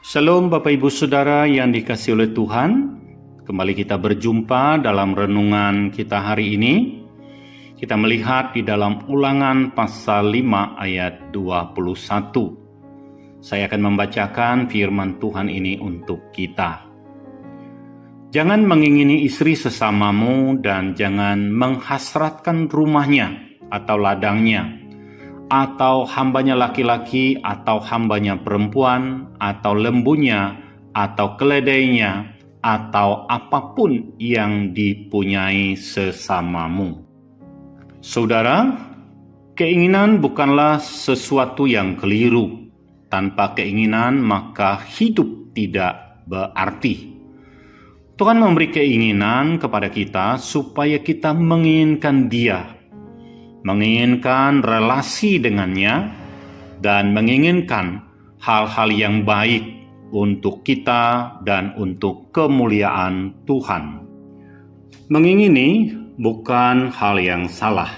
Shalom Bapak Ibu Saudara yang dikasihi oleh Tuhan. Kembali kita berjumpa dalam renungan kita hari ini. Kita melihat di dalam Ulangan pasal 5 ayat 21. Saya akan membacakan firman Tuhan ini untuk kita. Jangan mengingini istri sesamamu dan jangan menghasratkan rumahnya atau ladangnya, atau hambanya laki-laki, atau hambanya perempuan, atau lembunya, atau keledainya, atau apapun yang dipunyai sesamamu. Saudara, keinginan bukanlah sesuatu yang keliru. Tanpa keinginan, maka hidup tidak berarti. Tuhan memberi keinginan kepada kita supaya kita menginginkan Dia, menginginkan relasi dengannya, dan menginginkan hal-hal yang baik untuk kita dan untuk kemuliaan Tuhan. Mengingini bukan hal yang salah,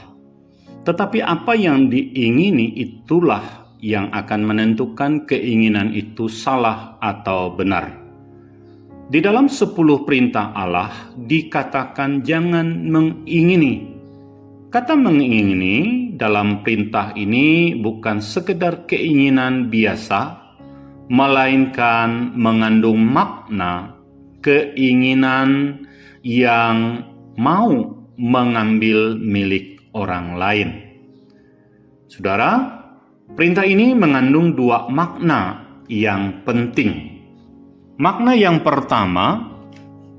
tetapi apa yang diingini itulah yang akan menentukan keinginan itu salah atau benar. Di dalam 10 perintah Allah dikatakan jangan mengingini. Kata mengingini dalam perintah ini bukan sekedar keinginan biasa, melainkan mengandung makna keinginan yang mau mengambil milik orang lain. Saudara, perintah ini mengandung 2 makna yang penting. Makna yang pertama,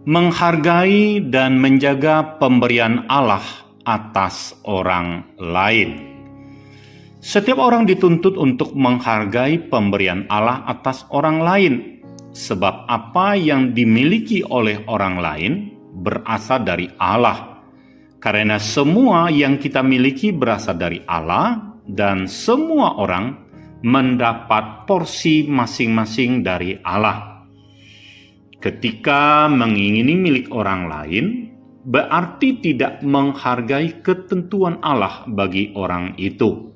menghargai dan menjaga pemberian Allah atas orang lain. Setiap orang dituntut untuk menghargai pemberian Allah atas orang lain, sebab apa yang dimiliki oleh orang lain berasal dari Allah. Karena semua yang kita miliki berasal dari Allah, dan semua orang mendapat porsi masing-masing dari Allah. Ketika mengingini milik orang lain, berarti tidak menghargai ketentuan Allah bagi orang itu.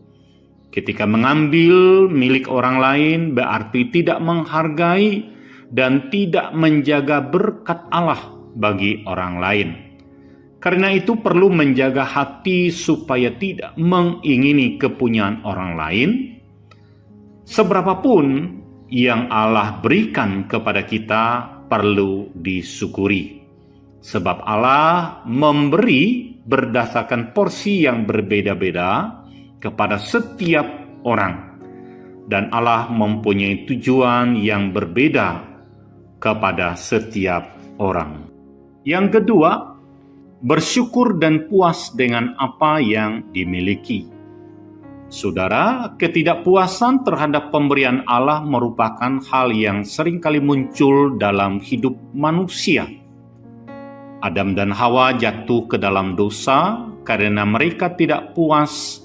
Ketika mengambil milik orang lain, berarti tidak menghargai dan tidak menjaga berkat Allah bagi orang lain. Karena itu perlu menjaga hati supaya tidak mengingini kepunyaan orang lain. Seberapapun yang Allah berikan kepada kita perlu disyukuri. Sebab Allah memberi berdasarkan porsi yang berbeda-beda kepada setiap orang. Dan Allah mempunyai tujuan yang berbeda kepada setiap orang. Yang kedua, bersyukur dan puas dengan apa yang dimiliki. Saudara, ketidakpuasan terhadap pemberian Allah merupakan hal yang seringkali muncul dalam hidup manusia. Adam dan Hawa jatuh ke dalam dosa karena mereka tidak puas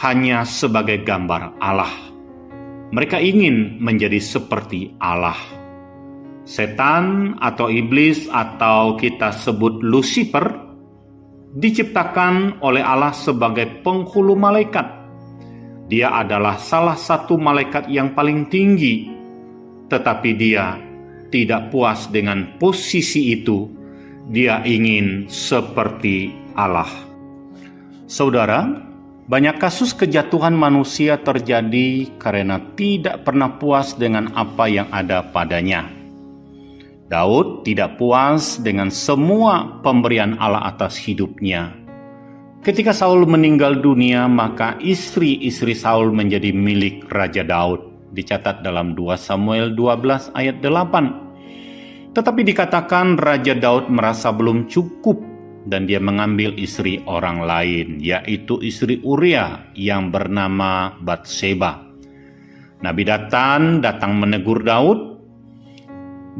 hanya sebagai gambar Allah. Mereka ingin menjadi seperti Allah. Setan atau iblis atau kita sebut Lucifer diciptakan oleh Allah sebagai penghulu malaikat. Dia adalah salah satu malaikat yang paling tinggi, tetapi dia tidak puas dengan posisi itu. Dia ingin seperti Allah. Saudara, banyak kasus kejatuhan manusia terjadi karena tidak pernah puas dengan apa yang ada padanya. Daud tidak puas dengan semua pemberian Allah atas hidupnya. Ketika Saul meninggal dunia, maka istri-istri Saul menjadi milik Raja Daud. Dicatat dalam 2 Samuel 12 ayat 8. Tetapi dikatakan Raja Daud merasa belum cukup dan dia mengambil istri orang lain, yaitu istri Uria yang bernama Batseba. Nabi Nathan datang menegur Daud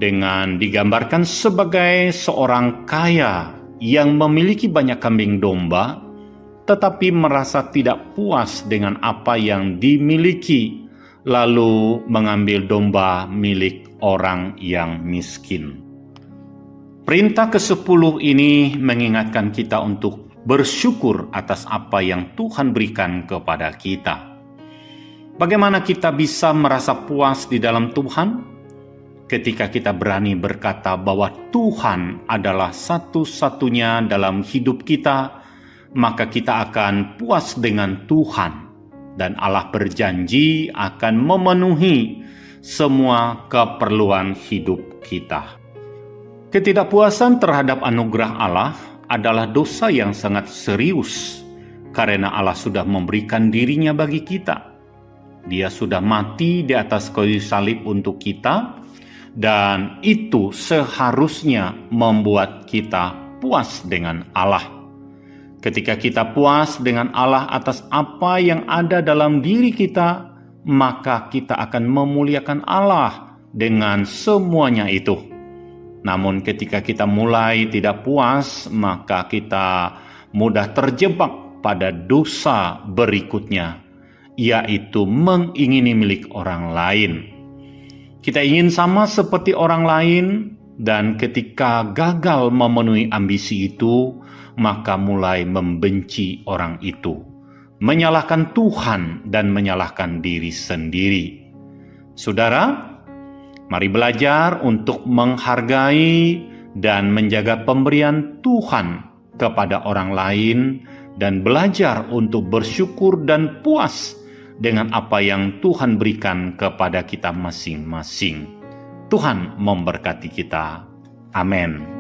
dengan digambarkan sebagai seorang kaya yang memiliki banyak kambing domba, tetapi merasa tidak puas dengan apa yang dimiliki, lalu mengambil domba milik orang yang miskin. Perintah ke-10 ini mengingatkan kita untuk bersyukur atas apa yang Tuhan berikan kepada kita. Bagaimana kita bisa merasa puas di dalam Tuhan? Ketika kita berani berkata bahwa Tuhan adalah satu-satunya dalam hidup kita, maka kita akan puas dengan Tuhan. Dan Allah berjanji akan memenuhi semua keperluan hidup kita. Ketidakpuasan terhadap anugerah Allah adalah dosa yang sangat serius, karena Allah sudah memberikan dirinya bagi kita. Dia sudah mati di atas kayu salib untuk kita, dan itu seharusnya membuat kita puas dengan Allah. Ketika kita puas dengan Allah atas apa yang ada dalam diri kita, maka kita akan memuliakan Allah dengan semuanya itu. Namun ketika kita mulai tidak puas, maka kita mudah terjebak pada dosa berikutnya, yaitu mengingini milik orang lain. Kita ingin sama seperti orang lain, dan ketika gagal memenuhi ambisi itu, maka mulai membenci orang itu, menyalahkan Tuhan dan menyalahkan diri sendiri. Saudara, mari belajar untuk menghargai dan menjaga pemberian Tuhan kepada orang lain, dan belajar untuk bersyukur dan puas dengan apa yang Tuhan berikan kepada kita masing-masing. Tuhan memberkati kita. Amin.